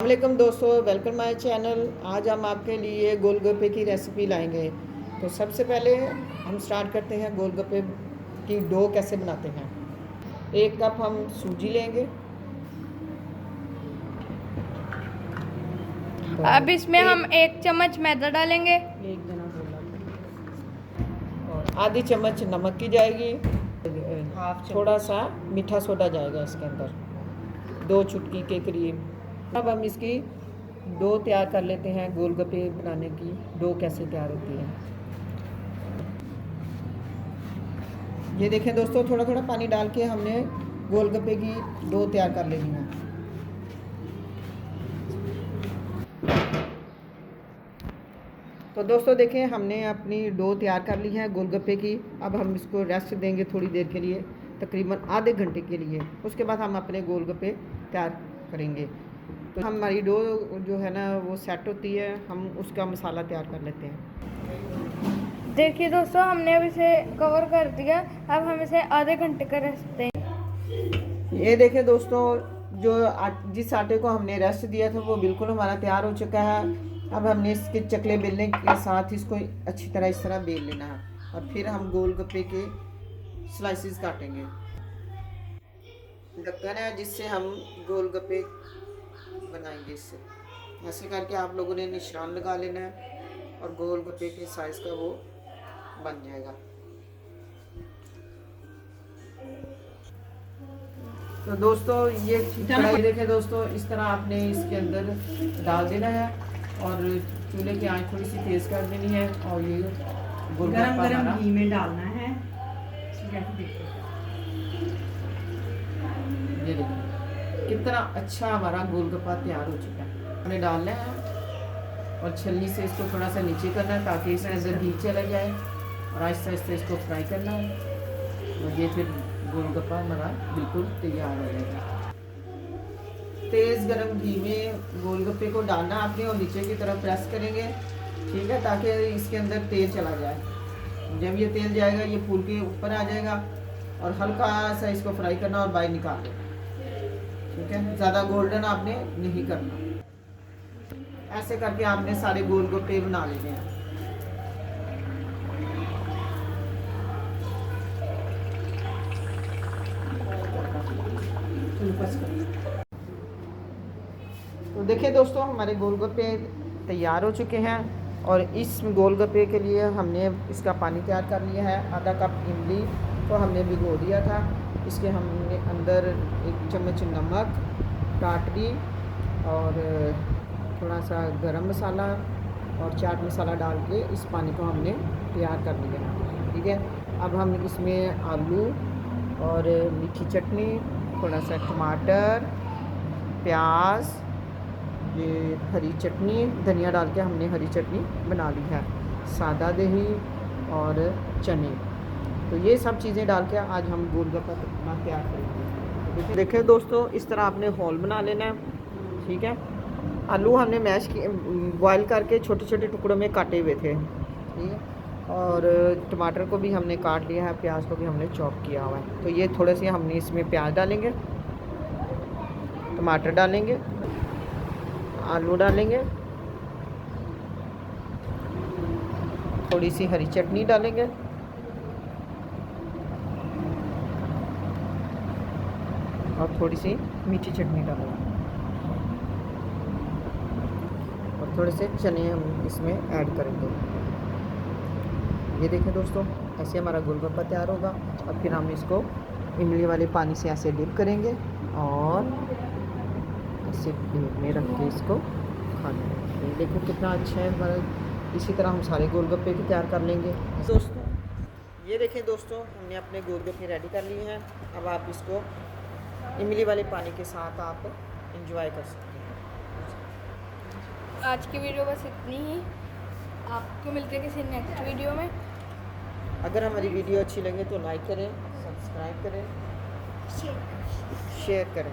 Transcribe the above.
वालेकुम दोस्तों, welcome my channel. आज हम आपके लिए गोलगप्पे की रेसिपी लाएंगे। तो सबसे पहले हम स्टार्ट करते हैं गोलगप्पे की डो कैसे बनाते हैं। 1 कप हम सूजी लेंगे। अब इसमें हम 1 चम्मच मैदा डालेंगे। एक जना बोला और आधी चम्मच नमक की जाएगी। थोड़ा सा मीठा सोडा जाएगा इसके अंदर, 2 चुटकी के करीब। अब हम इसकी डो तैयार कर लेते हैं। गोलगप्पे बनाने की डो कैसे तैयार होती है, ये देखें दोस्तों। थोड़ा थोड़ा पानी डाल के हमने गोलगप्पे की डो तैयार कर लेनी है। तो दोस्तों देखें, हमने अपनी डो तैयार कर ली है गोलगप्पे की। अब हम इसको रेस्ट देंगे थोड़ी देर के लिए, तकरीबन आधे घंटे के लिए। उसके बाद हम अपने गोलगप्पे तैयार करेंगे। तो हमारी डो जो है ना वो सेट होती है, हम उसका मसाला तैयार कर लेते हैं। देखिए दोस्तों, हमने अब इसे कवर कर दिया। अब हम इसे आधे घंटे का रेस्ट देंगे। ये देखें दोस्तों, जो जिस आटे को हमने रेस्ट दिया था वो बिल्कुल हमारा तैयार हो चुका है। अब हमने इसके चकले बेलने के साथ इसको अच्छी तरह इस तरह बेल लेना है और फिर हम गोलगप्पे के स्लाइसेस काटेंगे। ढक्कन है जिससे हम गोलगप्पे बनाएंगे। इससे ऐसे करके आप लोगों ने निशान लगा लेना है और गोलगप्पे के साइज का वो बन जाएगा। तो दोस्तों ये कढ़ाई देखें दोस्तों, इस तरह आपने इसके अंदर डाल देना है और चूल्हे की आंच थोड़ी सी तेज कर देनी है और ये गरम घी में डालना है। ये देखिए कितना अच्छा हमारा गोलगप्पा तैयार हो चुका है। हमने डालना है और छलनी से इसको थोड़ा सा नीचे करना है ताकि इसके अंदर घी चला जाए और आहिस्ता आहिस्ता इसको फ्राई करना है और ये फिर गोलगप्पा हमारा बिल्कुल तैयार हो जाएगा। तेज़ गरम घी में गोलगप्पे को डालना आपने और नीचे की तरफ प्रेस करेंगे, ठीक है, ताकि इसके अंदर तेल चला जाए। जब ये तेल जाएगा ये फूल के ऊपर आ जाएगा और हल्का सा इसको फ्राई करना और बाहर निकाल देना, ठीक है। ज़्यादा गोल्डन आपने नहीं करना। ऐसे करके आपने सारे गोलगप्पे बना लेने हैं। तो देखिए दोस्तों, हमारे गोलगप्पे तैयार हो चुके हैं और इस गोलगप्पे के लिए हमने इसका पानी तैयार कर लिया है। आधा कप इमली को हमने भिगो दिया था। इसके हमने अंदर 1 चम्मच नमक, टाटरी और थोड़ा सा गरम मसाला और चाट मसाला डाल के इस पानी को हमने तैयार कर लिया है, ठीक है। अब हम इसमें आलू और मीठी चटनी, थोड़ा सा टमाटर, प्याज, ये हरी चटनी, धनिया डाल के हमने हरी चटनी बना ली है, सादा दही और चने। तो ये सब चीज़ें डाल के आज हम गोलगप्पा तैयार करेंगे। देखिए दोस्तों, इस तरह आपने होल बना लेना है, ठीक है। आलू हमने मैश बॉयल करके छोटे छोटे टुकड़ों में काटे हुए थे, ठीक है। और टमाटर को भी हमने काट लिया है, प्याज को भी हमने चॉप किया हुआ है। तो ये थोड़े से हमने इसमें प्याज डालेंगे, टमाटर डालेंगे, आलू डालेंगे, थोड़ी सी हरी चटनी डालेंगे और थोड़ी सी मीठी चटनी डालेंगे और थोड़े से चने हम इसमें ऐड करेंगे। ये देखें दोस्तों, ऐसे हमारा गोलगप्पा तैयार होगा और फिर हम इसको इमली वाले पानी से ऐसे डिप करेंगे और ऐसे प्लेट में रख के इसको खाना है। ये देखो कितना अच्छा है हमारा। इसी तरह हम सारे गोलगप्पे भी तैयार कर लेंगे। दोस्तों ये देखें दोस्तों, हमने अपने गोलगप्पे रेडी कर लिए हैं। अब आप इसको इमली वाले पानी के साथ आप एंजॉय कर सकते हैं। आज की वीडियो बस इतनी ही। आपको मिलते हैं किसी नेक्स्ट वीडियो में। अगर हमारी वीडियो अच्छी लगे तो लाइक करें, सब्सक्राइब करें, शेयर करें।